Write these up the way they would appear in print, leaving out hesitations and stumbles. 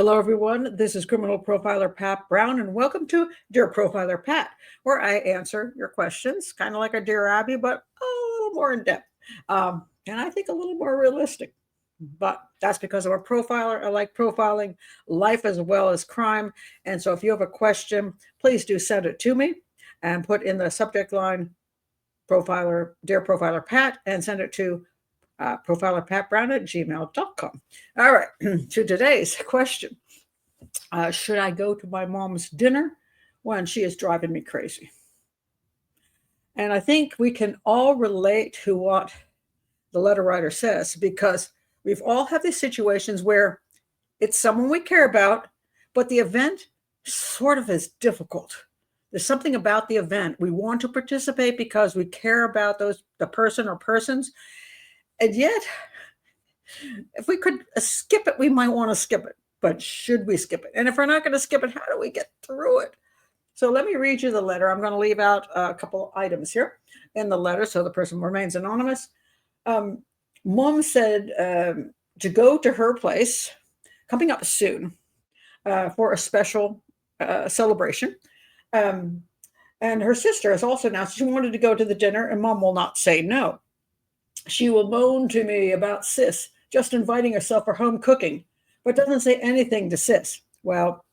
Hello, everyone. This is criminal profiler Pat Brown, and welcome to Dear Profiler Pat, where I answer your questions, kind of like a Dear Abby, but a little more in depth, and I think a little more realistic. But that's because I'm a profiler. I like profiling life as well as crime. And so if you have a question, please do send it to me and put in the subject line profiler, Dear Profiler Pat, and send it to profilerpatbrown at gmail.com. All right, to today's question. Should I go to my mom's dinner when she is driving me crazy? And I think we can all relate to what the letter writer says because we've all had these situations where it's someone we care about, but the event sort of is difficult. There's something about the event. We want to participate because we care about the person or persons. And yet, if we could skip it, we might want to skip it. But should we skip it? And if we're not going to skip it, how do we get through it? So let me read you the letter. I'm going to leave out a couple of items here in the letter so the person remains anonymous. Mom said to go to her place coming up soon for a special celebration. And her sister has also announced she wanted to go to the dinner, and Mom will not say no. She will moan to me about Sis just inviting herself for home cooking, but doesn't say anything to Sis. Well,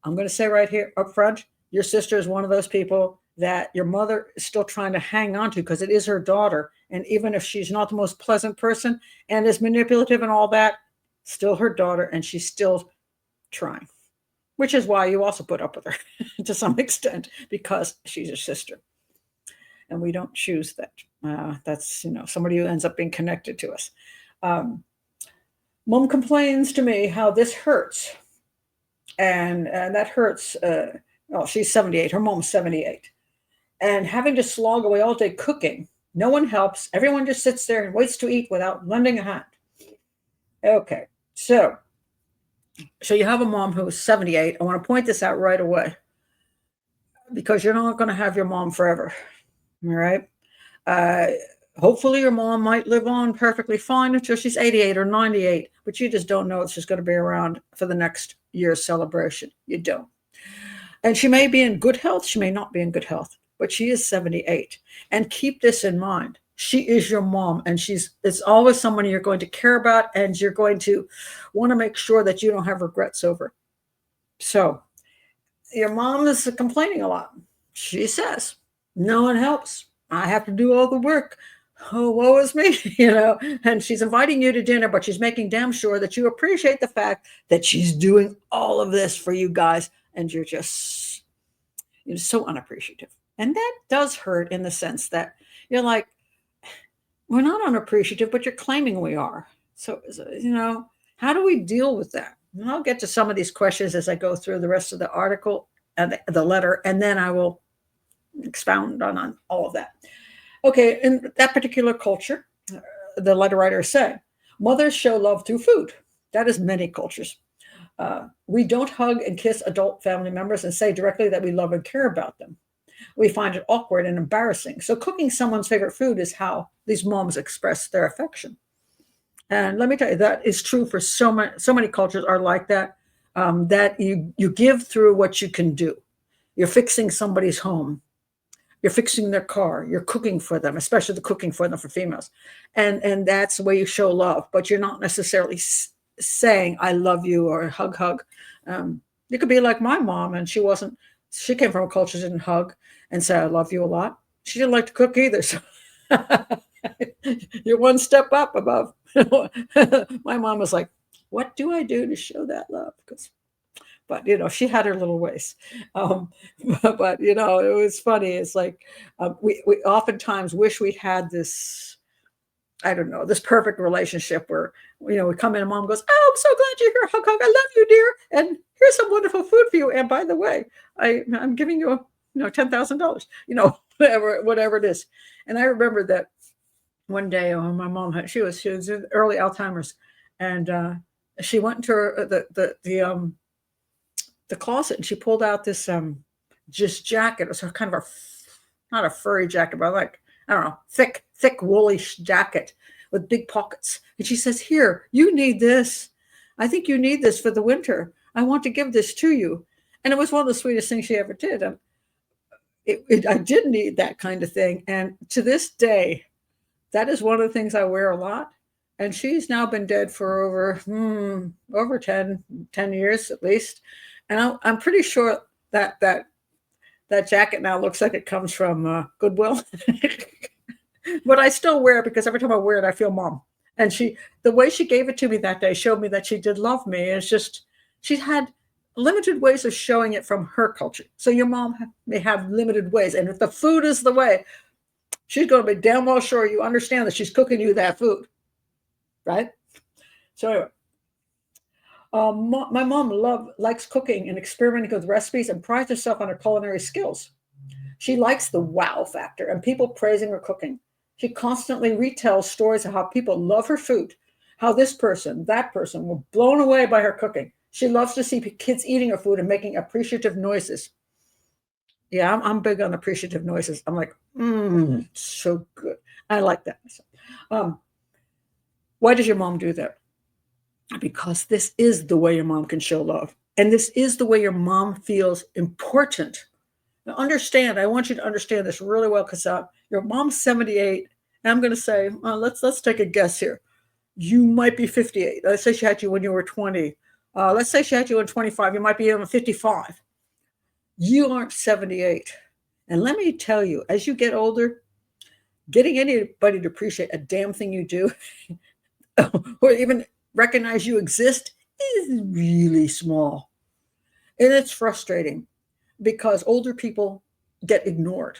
I'm going to say right here up front, your sister is one of those people that your mother is still trying to hang on to because it is her daughter. And even if she's not the most pleasant person and is manipulative and all that, still her daughter, and she's still trying, which is why you also put up with her to some extent because she's your sister. And we don't choose that. That's, somebody who ends up being connected to us. Mom complains to me how this hurts. And that hurts. She's 78. Her mom's 78. And having to slog away all day cooking, no one helps. Everyone just sits there and waits to eat without lending a hand. Okay, so you have a mom who's 78. I want to point this out right away because you're not going to have your mom forever. All right. Hopefully your mom might live on perfectly fine until she's 88 or 98, but you just don't know if she's going to be around for the next year's celebration. You don't. And she may be in good health. She may not be in good health, but she is 78. And keep this in mind. She is your mom, and it's always someone you're going to care about, and you're going to want to make sure that you don't have regrets over. So your mom is complaining a lot. She says, no one helps. I have to do all the work. Oh, woe is me, and she's inviting you to dinner, but she's making damn sure that you appreciate the fact that she's doing all of this for you guys, and you're just so unappreciative. And that does hurt in the sense that you're like, we're not unappreciative, but you're claiming we are. So, how do we deal with that? And I'll get to some of these questions as I go through the rest of the article and the letter, and then I will expound on all of that. Okay, in that particular culture, the letter writer said, mothers show love through food. That is many cultures. We don't hug and kiss adult family members and say directly that we love and care about them. We find it awkward and embarrassing. So cooking someone's favorite food is how these moms express their affection. And let me tell you, that is true for so many cultures are like that, that you give through what you can do. You're fixing somebody's home. You're fixing their car. You're cooking for them, especially the cooking for them for females. And that's the way you show love, but you're not necessarily saying, I love you or hug. You could be like my mom, and she came from a culture that didn't hug and say, I love you a lot. She didn't like to cook either. So you're one step up above. My mom was like, what do I do to show that love? But, she had her little ways. But, it was funny. It's like we oftentimes wish we had this, I don't know, this perfect relationship where, we come in and mom goes, oh, I'm so glad you're here. Hug, hug. I love you, dear. And here's some wonderful food for you. And by the way, I'm giving you $10,000, whatever it is. And I remember that one day when my mom she was in early Alzheimer's, and she went into the closet, and she pulled out this just jacket. It was kind of not a furry jacket, but like, I don't know, thick woolly jacket with big pockets. And she says, here, you need this. I think you need this for the winter. I want to give this to you. And it was one of the sweetest things she ever did. I did need that kind of thing. And to this day, that is one of the things I wear a lot. And she's now been dead for over 10 years at least. And I'm pretty sure that jacket now looks like it comes from Goodwill. But I still wear it because every time I wear it, I feel mom. And the way she gave it to me that day showed me that she did love me. It's just, she's had limited ways of showing it from her culture. So your mom may have limited ways. And if the food is the way, she's going to be damn well sure you understand that she's cooking you that food. Right? So anyway, my mom likes cooking and experimenting with recipes and prides herself on her culinary skills. She likes the wow factor and people praising her cooking. She constantly retells stories of how people love her food, how this person, that person were blown away by her cooking. She loves to see kids eating her food and making appreciative noises. Yeah, I'm big on appreciative noises. I'm like, so good. I like that. Why does your mom do that? Because this is the way your mom can show love. And this is the way your mom feels important. Now understand, I want you to understand this really well because your mom's 78. And I'm going to say, let's take a guess here. You might be 58. Let's say she had you when you were 20. Let's say she had you when 25. You might be even 55. You aren't 78. And let me tell you, as you get older, getting anybody to appreciate a damn thing you do or even recognize you exist is really small. And it's frustrating because older people get ignored.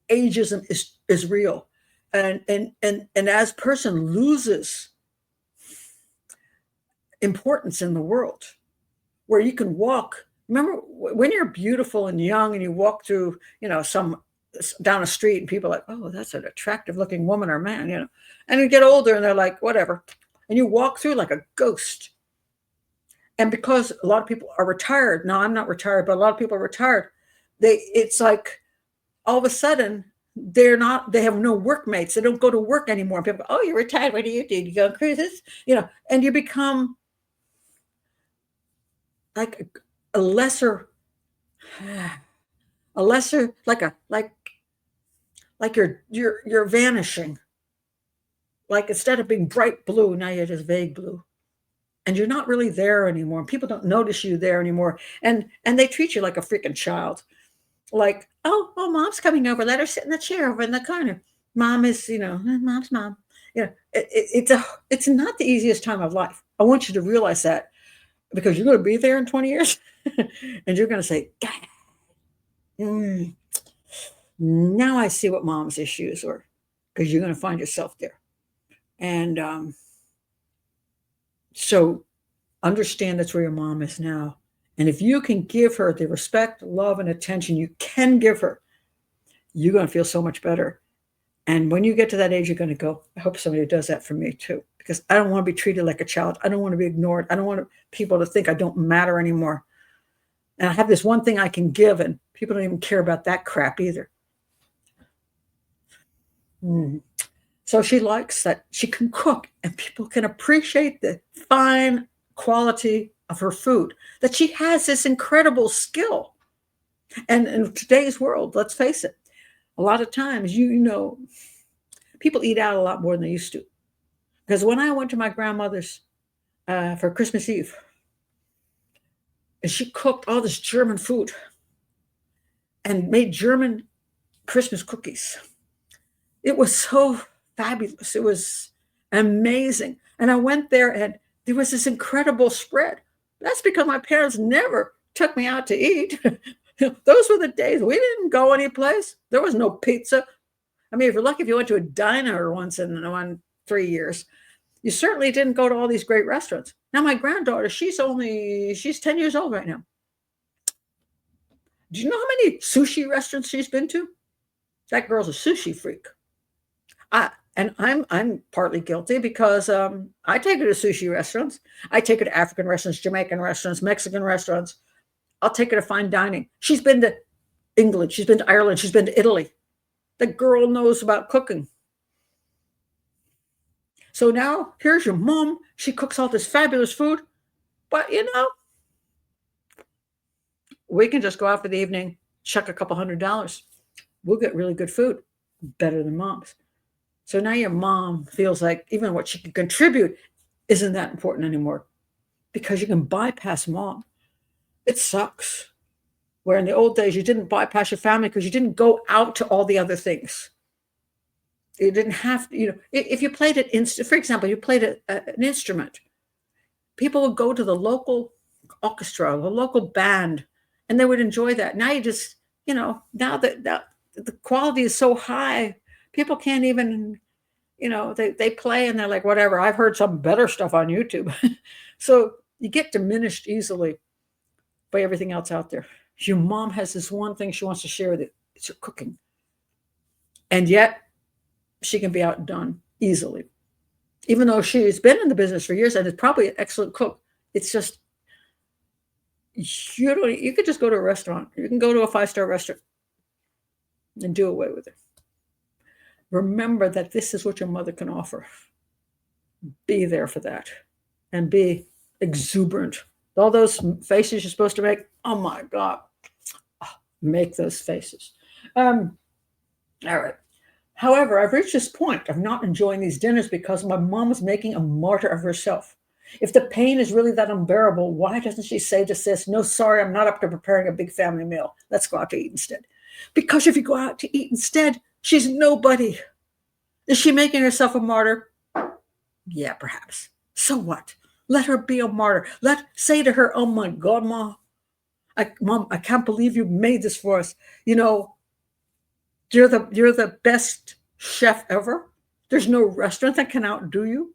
Ageism is real. And as person loses importance in the world, where you can walk. Remember when you're beautiful and young and you walk through, down a street and people are like, oh, that's an attractive looking woman or man, and you get older and they're like, whatever. And you walk through like a ghost. And because a lot of people are retired, now I'm not retired, but a lot of people are retired. It's like all of a sudden they have no workmates. They don't go to work anymore. And people go, oh, you're retired. What do? You go on cruises? And you become like a lesser, like you're vanishing. Like instead of being bright blue, now you're just vague blue. And you're not really there anymore. People don't notice you there anymore. And they treat you like a freaking child. Like, oh, mom's coming over. Let her sit in the chair over in the corner. Mom is, mom's mom. It's not the easiest time of life. I want you to realize that because you're going to be there in 20 years and you're going to say, now I see what mom's issues were, because you're going to find yourself there. And so understand that's where your mom is now. And if you can give her the respect, love, and attention you can give her, you're going to feel so much better. And when you get to that age, you're going to go, I hope somebody does that for me too, because I don't want to be treated like a child. I don't want to be ignored. I don't want people to think I don't matter anymore. And I have this one thing I can give, and people don't even care about that crap either. So she likes that she can cook and people can appreciate the fine quality of her food, that she has this incredible skill. And in today's world, let's face it, a lot of times, people eat out a lot more than they used to. Because when I went to my grandmother's for Christmas Eve, and she cooked all this German food and made German Christmas cookies. It was so fabulous. It was amazing. And I went there and there was this incredible spread. That's because my parents never took me out to eat. Those were the days we didn't go anyplace. There was no pizza. I mean, if you're lucky if you went to a diner once in 3 years, you certainly didn't go to all these great restaurants. Now, my granddaughter, she's 10 years old right now. Do you know how many sushi restaurants she's been to? That girl's a sushi freak. And I'm partly guilty because I take her to sushi restaurants. I take her to African restaurants, Jamaican restaurants, Mexican restaurants. I'll take her to fine dining. She's been to England. She's been to Ireland. She's been to Italy. The girl knows about cooking. So now here's your mom. She cooks all this fabulous food. But, we can just go out for the evening, chuck a couple $100. We'll get really good food, better than mom's. So now your mom feels like even what she can contribute isn't that important anymore because you can bypass mom. It sucks. Where in the old days, you didn't bypass your family because you didn't go out to all the other things. You didn't have to, if you played it, for example, you played an instrument, people would go to the local orchestra, the local band, and they would enjoy that. Now you just, now that the quality is so high, people can't even, they play and they're like, whatever, I've heard some better stuff on YouTube. So you get diminished easily by everything else out there. Your mom has this one thing she wants to share with you. It's her cooking. And yet she can be outdone easily. Even though she's been in the business for years and is probably an excellent cook. It's just, you could just go to a restaurant. You can go to a 5-star restaurant and do away with it. Remember that this is what your mother can offer. Be there for that and be exuberant. All those faces you're supposed to make, oh my God, make those faces. All right. However, I've reached this point of not enjoying these dinners because my mom is making a martyr of herself. If the pain is really that unbearable, why doesn't she say to sis, no, sorry, I'm not up to preparing a big family meal. Let's go out to eat instead. Because if you go out to eat instead, she's nobody. Is she making herself a martyr? Yeah, perhaps. So what? Let her be a martyr. Say to her, oh my God, Mom, I can't believe you made this for us. You're the best chef ever. There's no restaurant that can outdo you.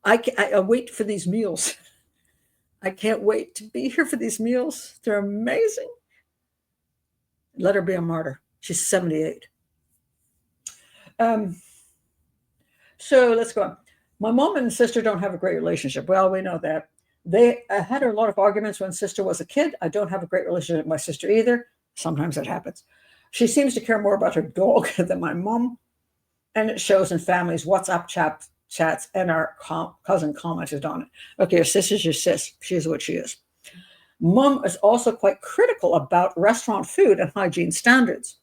I wait for these meals. I can't wait to be here for these meals. They're amazing. Let her be a martyr. She's 78. So let's go on. My mom and sister don't have a great relationship. Well, we know that. They had a lot of arguments when sister was a kid. I don't have a great relationship with my sister either. Sometimes that happens. She seems to care more about her dog than my mom. And it shows in families' WhatsApp chats, and our cousin commented on it. Okay, your sister's your sis. She is what she is. Mom is also quite critical about restaurant food and hygiene standards.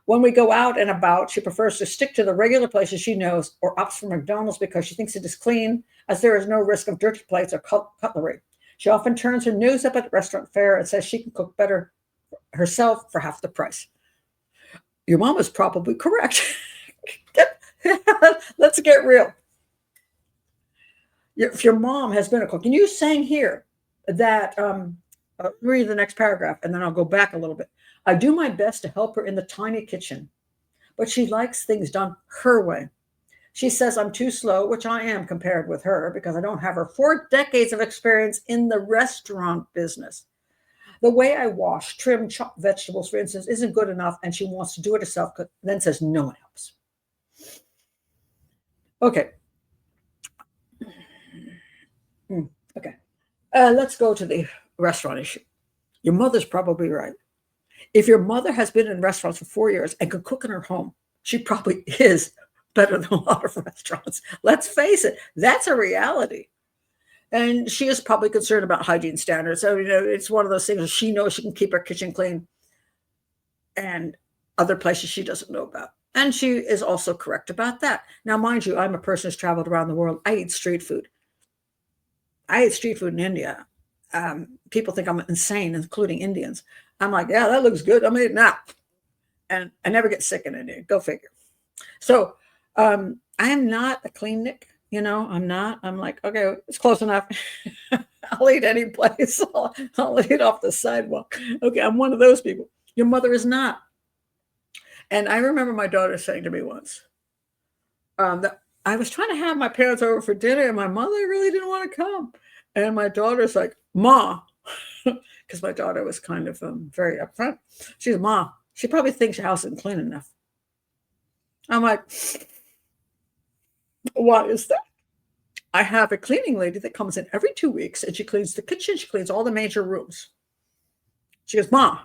When we go out and about, she prefers to stick to the regular places she knows or opts for McDonald's because she thinks it is clean, as there is no risk of dirty plates or cutlery. She often turns her nose up at restaurant fare and says she can cook better herself for half the price. Your mom is probably correct. Let's get real. If your mom has been a cook, and you're saying here that, read the next paragraph, and then I'll go back a little bit. I do my best to help her in the tiny kitchen, but she likes things done her way. She says I'm too slow, which I am compared with her because I don't have her 4 decades of experience in the restaurant business. The way I wash, trim, chop vegetables, for instance, isn't good enough, and she wants to do it herself, then says no one helps. Okay. Okay. Let's go to the restaurant issue. Your mother's probably right. If your mother has been in restaurants for 4 years and could cook in her home, she probably is better than a lot of restaurants. Let's face it, that's a reality. And she is probably concerned about hygiene standards. So, it's one of those things that she knows she can keep her kitchen clean and other places she doesn't know about. And she is also correct about that. Now, mind you, I'm a person who's traveled around the world. I eat street food. I ate street food in India. People think I'm insane, including Indians. I'm like, yeah, that looks good. I'm eating now. And I never get sick in India. Go figure. So I am not a clean Nick. I'm not. I'm like, okay, it's close enough. I'll eat any place. I'll eat off the sidewalk. Okay, I'm one of those people. Your mother is not. And I remember my daughter saying to me once that I was trying to have my parents over for dinner and my mother really didn't want to come. And my daughter's like, Ma, because my daughter was kind of very upfront. She's Ma. She probably thinks your house isn't clean enough. I'm like, why is that? I have a cleaning lady that comes in every 2 weeks and she cleans the kitchen. She cleans all the major rooms. She goes, Ma,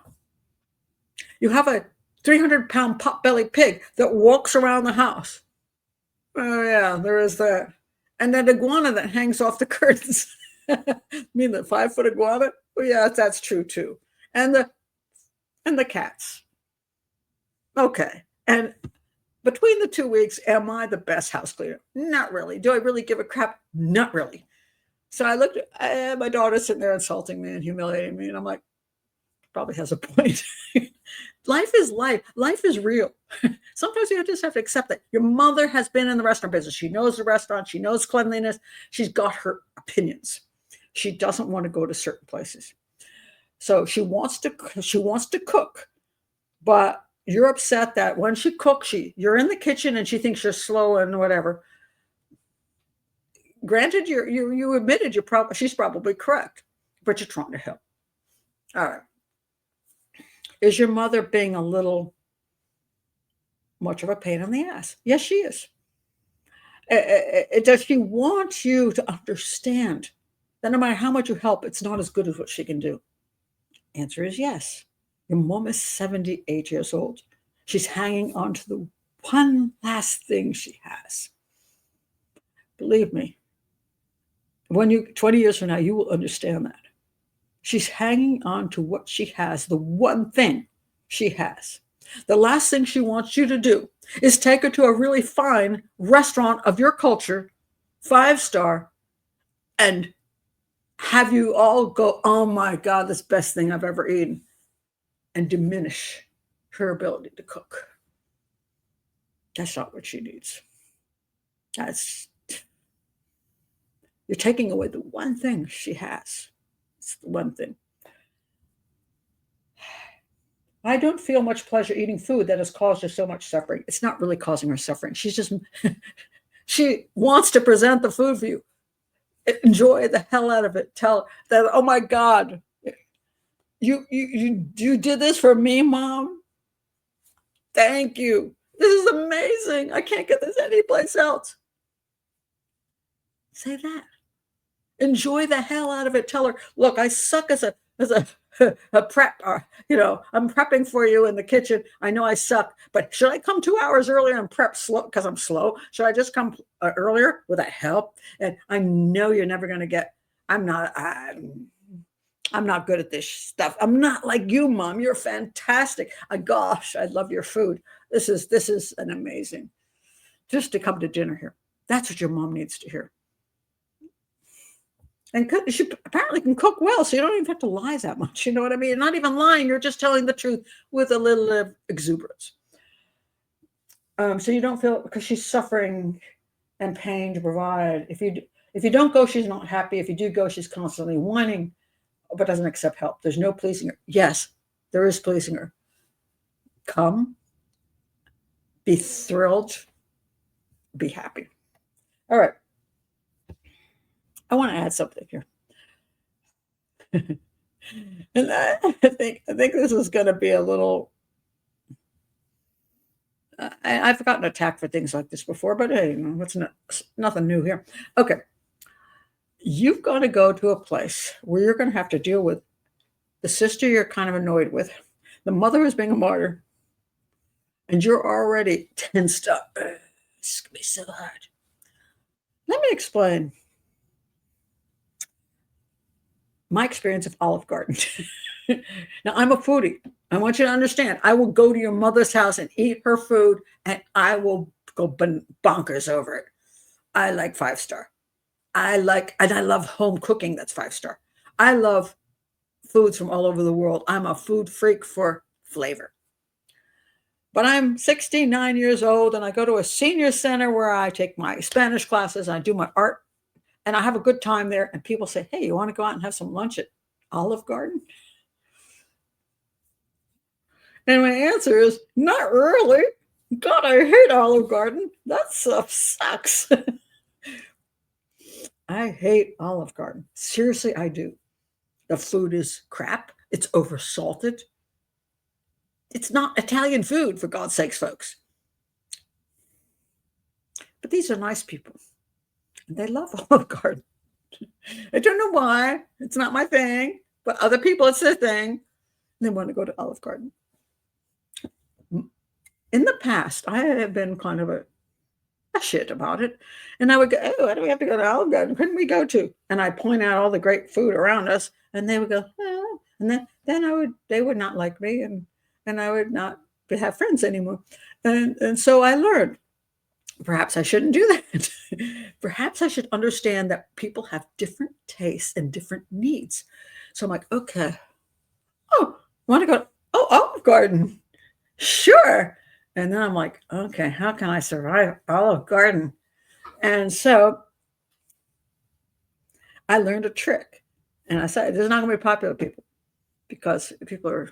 you have a 300-pound pot-bellied pig that walks around the house. Oh, yeah, there is that. And that iguana that hangs off the curtains. I mean the 5-foot iguana? Well, yeah, that's true too. And the cats. Okay. And between the 2 weeks, am I the best house cleaner? Not really. Do I really give a crap? Not really. So I looked at my daughter sitting there insulting me and humiliating me. And I'm like, probably has a point. Life is life. Life is real. Sometimes you just have to accept that your mother has been in the restaurant business. She knows the restaurant. She knows cleanliness. She's got her opinions. She doesn't want to go to certain places. So she wants to cook, but you're upset that when she cooks, you're in the kitchen and she thinks you're slow and whatever. Granted, you admitted she's probably correct, but you're trying to help. All right. Is your mother being a little much of a pain in the ass? Yes, she is. Does she want you to understand that no matter how much you help, it's not as good as what she can do? Answer is yes. Your mom is 78 years old. She's hanging on to the one last thing she has. Believe me, 20 years from now, you will understand that. She's hanging on to what she has, the one thing she has. The last thing she wants you to do is take her to a really fine restaurant of your culture, 5-star, and have you all go, oh my God, this best thing I've ever eaten, and diminish her ability to cook. That's not what she needs. You're taking away the one thing she has. It's the one thing. I don't feel much pleasure eating food that has caused her so much suffering. It's not really causing her suffering. She wants to present the food for you. Enjoy the hell out of it. Tell that, oh my God, you did this for me, Mom. Thank you. This is amazing. I can't get this anyplace else. Say that. Enjoy the hell out of it. Tell her, look, I suck as a prep. I'm prepping for you in the kitchen. I know I suck, but should I come 2 hours earlier and prep slow because I'm slow? Should I just come earlier? Will that help? And I know you're never going to get. I'm not good at this stuff. I'm not like you, Mom. You're fantastic. Gosh, I love your food. This is an amazing. Just to come to dinner here. That's what your mom needs to hear. And she apparently can cook well, so you don't even have to lie that much. You know what I mean? You're not even lying. You're just telling the truth with a little exuberance. So you don't feel, because she's suffering and pain to provide. If you don't go, she's not happy. If you do go, she's constantly whining, but doesn't accept help. There's no pleasing her. Yes, there is pleasing her. Come, be thrilled, be happy. All right. I want to add something here. And I think this is going to be a little. I've gotten attacked for things like this before, but hey, nothing new here. Okay, you've got to go to a place where you're going to have to deal with the sister you're kind of annoyed with, the mother who's being a martyr, and you're already tensed up. It's going to be so hard. Let me explain my experience of Olive Garden. Now, I'm a foodie. I want you to understand, I will go to your mother's house and eat her food, and I will go bonkers over it. I like 5-star. I love home cooking that's 5-star. I love foods from all over the world. I'm a food freak for flavor. But I'm 69 years old, and I go to a senior center where I take my Spanish classes, and I do my art, and I have a good time there. And people say, hey, you want to go out and have some lunch at Olive Garden? And my answer is, not really. God, I hate Olive Garden. That stuff sucks. I hate Olive Garden. Seriously, I do. The food is crap. It's oversalted. It's not Italian food, for God's sakes, folks. But these are nice people. And they love Olive Garden. I don't know why. It's not my thing. But other people, it's their thing. They want to go to Olive Garden. In the past, I have been kind of a shit about it. And I would go, oh, why do we have to go to Olive Garden? Couldn't we go to? And I point out all the great food around us, and they would go, oh. And then they would not like me, and I would not have friends anymore. And so I learned perhaps I shouldn't do that. Perhaps I should understand that people have different tastes and different needs. So I'm like, okay, oh, want to go? Oh, Olive Garden, sure. And then I'm like, okay, how can I survive Olive Garden? And so I learned a trick, and I said, this is not going to be popular with people because people are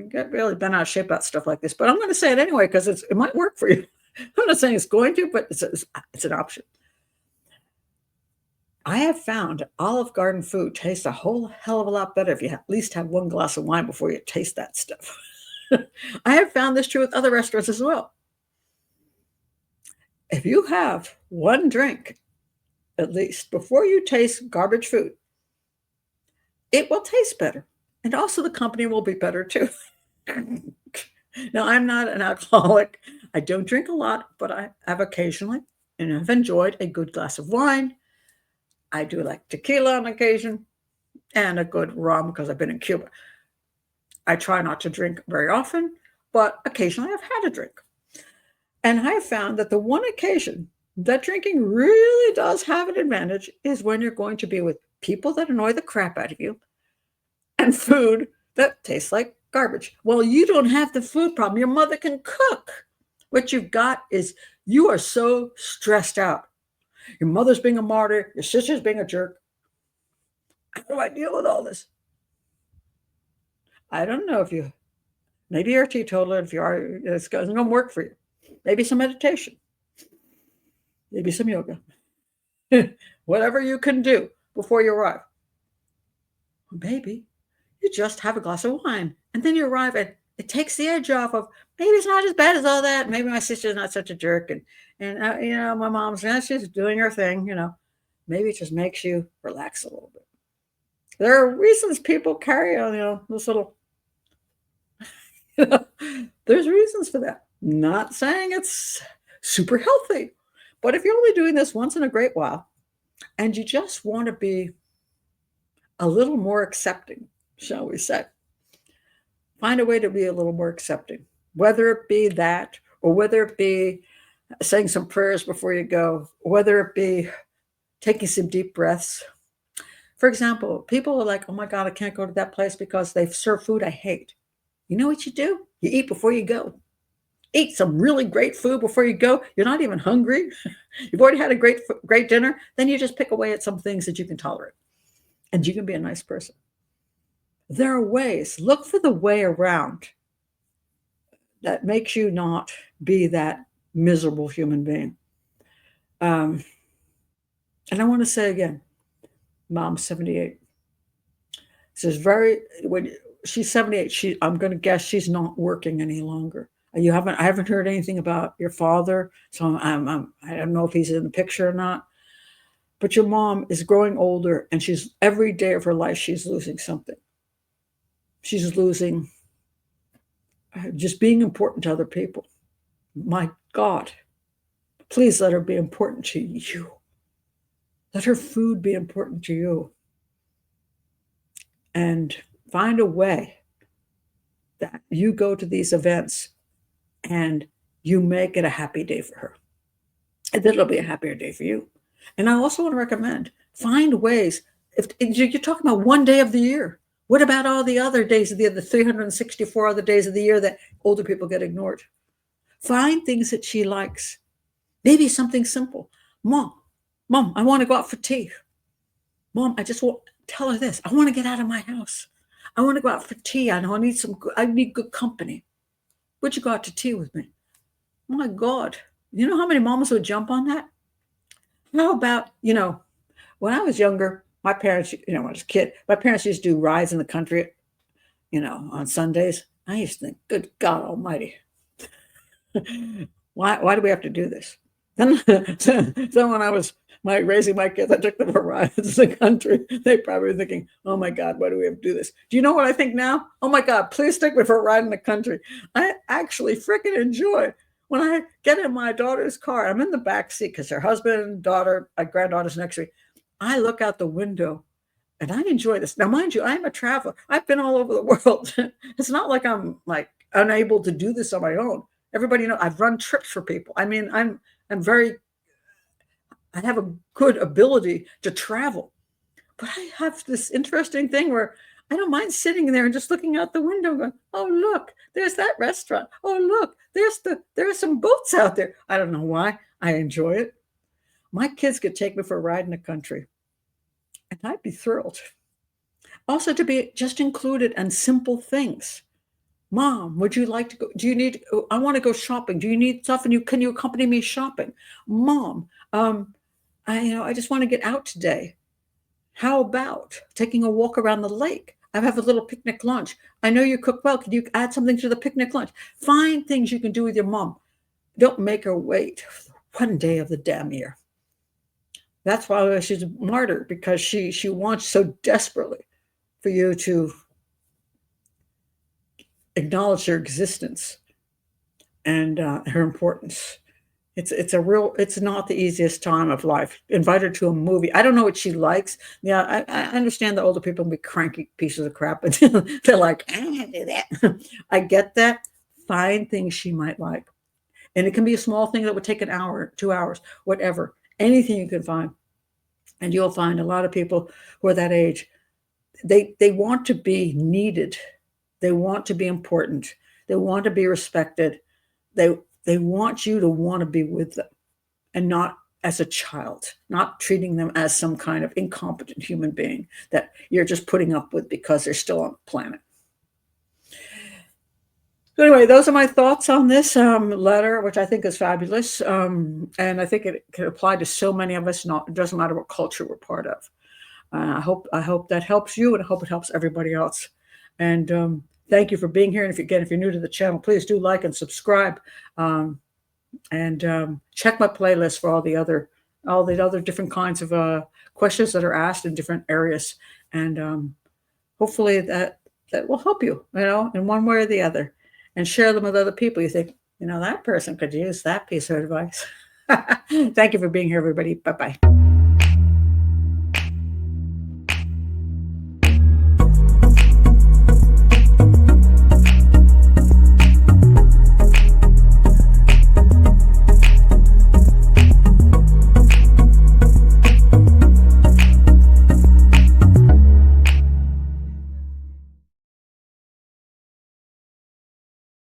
get really bent out of shape about stuff like this. But I'm going to say it anyway because it might work for you. I'm not saying it's going to, but it's an option. I have found Olive Garden food tastes a whole hell of a lot better if you at least have one glass of wine before you taste that stuff. I have found this true with other restaurants as well. If you have one drink, at least, before you taste garbage food, it will taste better. And also the company will be better too. Now, I'm not an alcoholic. I don't drink a lot, but I have occasionally, and I've enjoyed a good glass of wine. I do like tequila on occasion and a good rum because I've been in Cuba. I try not to drink very often, but occasionally I've had a drink. And I have found that the one occasion that drinking really does have an advantage is when you're going to be with people that annoy the crap out of you and food that tastes like garbage. Well, you don't have the food problem. Your mother can cook. What you've got is you are so stressed out. Your mother's being a martyr. Your sister's being a jerk. How do I deal with all this? I don't know if you, maybe you're a teetotaler. If you are, it's going to work for you. Maybe some meditation. Maybe some yoga. Whatever you can do before you arrive. Or maybe you just have a glass of wine and then you arrive and it takes the edge off of maybe it's not as bad as all that. Maybe my sister's not such a jerk. And my mom's she's doing her thing, maybe it just makes you relax a little bit. There are reasons people carry on, this little, there's reasons for that. Not saying it's super healthy, but if you're only doing this once in a great while and you just want to be a little more accepting, shall we say, find a way to be a little more accepting, whether it be that or whether it be saying some prayers before you go, whether it be taking some deep breaths. For example, people are like, oh my God, I can't go to that place because they serve food I hate. You know what you do? You eat before you go. Eat some really great food before you go. You're not even hungry. You've already had a great dinner. Then you just pick away at some things that you can tolerate. And you can be a nice person. There are ways. Look for the way around that makes you not be that miserable human being. And I want to say again, Mom's 78. When she's 78, I'm going to guess she's not working any longer. I haven't heard anything about your father, so I don't know if he's in the picture or not. But your mom is growing older, and every day of her life, she's losing something. She's losing just being important to other people. My God, please let her be important to you. Let her food be important to you. And find a way that you go to these events and you make it a happy day for her. And then it'll be a happier day for you. And I also want to recommend, find ways. If you're talking about one day of the year, what about all the other days of the year, the 364 other days of the year that older people get ignored? Find things that she likes. Maybe something simple. Mom, I want to go out for tea. Mom, tell her this. I want to get out of my house. I want to go out for tea. I need good company. Would you go out to tea with me? Oh my God. You know how many mamas would jump on that? How about, when I was younger, my parents, when I was a kid, my parents used to do rides in the country, on Sundays. I used to think, good God Almighty, why do we have to do this? Then when I was raising my kids, I took them for rides in the country. They probably were thinking, oh my God, why do we have to do this? Do you know what I think now? Oh my God, please take me for a ride in the country. I actually freaking enjoy when I get in my daughter's car, I'm in the back seat because her husband, daughter, my granddaughter's next to me. I look out the window and I enjoy this. Now, mind you, I'm a traveler. I've been all over the world. It's not like I'm like unable to do this on my own. Everybody know I've run trips for people. I mean, I'm very I have a good ability to travel. But I have this interesting thing where I don't mind sitting there and just looking out the window going, "Oh, look, there's that restaurant. Oh, look, there's some boats out there." I don't know why. I enjoy it. My kids could take me for a ride in the country, and I'd be thrilled. Also to be just included in simple things. Mom, would you like to go? Do you need I want to go shopping. Do you need stuff? And can you accompany me shopping? Mom, I just want to get out today. How about taking a walk around the lake? I have a little picnic lunch. I know you cook well. Could you add something to the picnic lunch? Find things you can do with your mom. Don't make her wait one day of the damn year. That's why she's a martyr, because she wants so desperately for you to acknowledge her existence and her importance. It's not the easiest time of life. Invite her to a movie. I don't know what she likes. Yeah, I understand the older people be cranky pieces of crap, but they're like, I don't want to do that. I get that. Find things she might like. And it can be a small thing that would take an hour, 2 hours, whatever. Anything you can find. And you'll find a lot of people who are that age, they want to be needed. They want to be important. They want to be respected. They want you to want to be with them and not as a child, not treating them as some kind of incompetent human being that you're just putting up with because they're still on the planet. So anyway, those are my thoughts on this letter, which I think is fabulous. And I think it can apply to so many of us. It doesn't matter what culture we're part of. I hope that helps you, and I hope it helps everybody else. And thank you for being here. And if you're new to the channel, please do like and subscribe, and check my playlist for all the other different kinds of questions that are asked in different areas. And hopefully that will help you, in one way or the other, and share them with other people. You think, that person could use that piece of advice. Thank you for being here, everybody. Bye-bye.